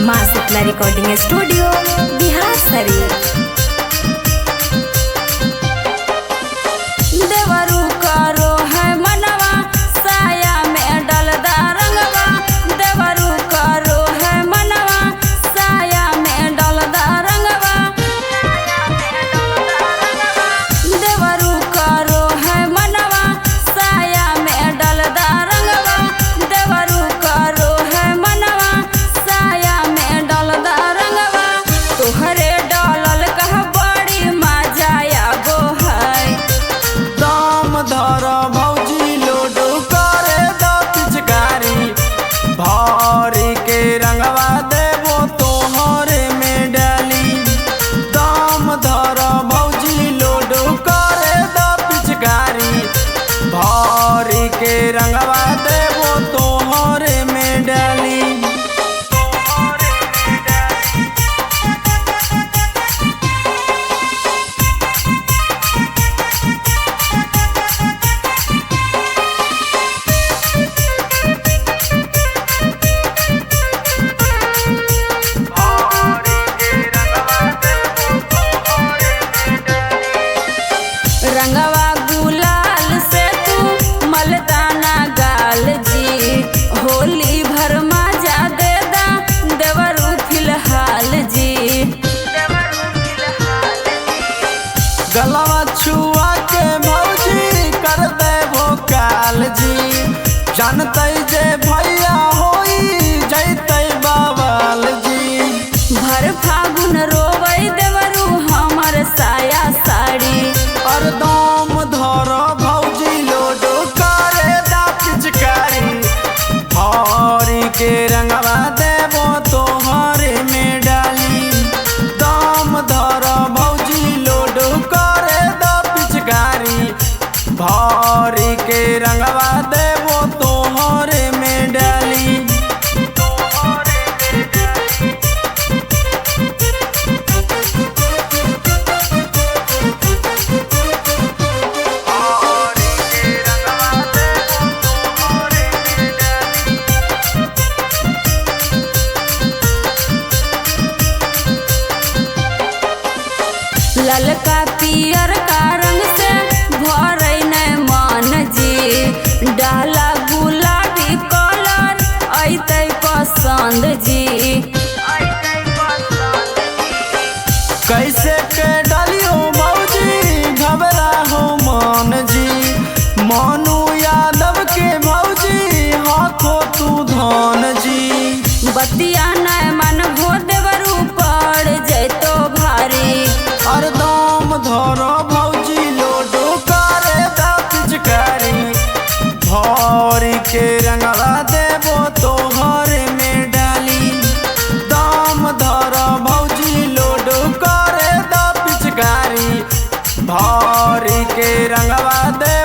माँ Shitala recording studio Bihar Sharif. देवरू करो है मनवा साया में डलदा रंगवा, देवरू करो है मनवा साया में डलदा रंगवा, देवरू करो है मनवा साया में डलदा रंगवा, देवरू करो है मनवा साया में डलदा रंगवा। तोहरे डलल कह बड़ी मजा आगो है। दाम धर भौजी लोडो करे द पिचकारी, भारी के रंगवा देवो तोहरे में डाली। दाम धर भौजी लोडो करे द पिचकारी, भारी के रंगवा देवो तोहरे में डाली। रंगवा गुलाल से तू मलदाना गाल जी, होली भर मजा दे दा देवरू फिलहाल जी। गलवा छुआ के भौजी कर दे भोकाल जी, जानते जे भैया होई जैते बवाल जी। भर फागुन रोवै देवरू हमर साया साड़ी, और दाम धर भौजी लोडो करे दा पिचकारी, भारी के रंगवा देवो तोहरे में डाली। दाम धर भौजी लोडो करे दा पिचकारी, भारी के रंगवा देवो तोहरे में डाली। ललका पियर का रंग से भरै नै मन जी, डाला गुलाबी कलर ऐतै पसंद जी। कैसे के डालियो भौजी घबरा हो मान जी, मानू यादव के भौजी हाथो तू धान जी। बतिया नै मन भो देवरू पड़ जैतो भारी, और दाम धरो भौजी लोडो करे दा पिचकारी, भारी के रंगवा देवो तोहरे में डाली। दाम धरो भौजी लोडो करे दा पिचकारी, भारी के रंगवा दे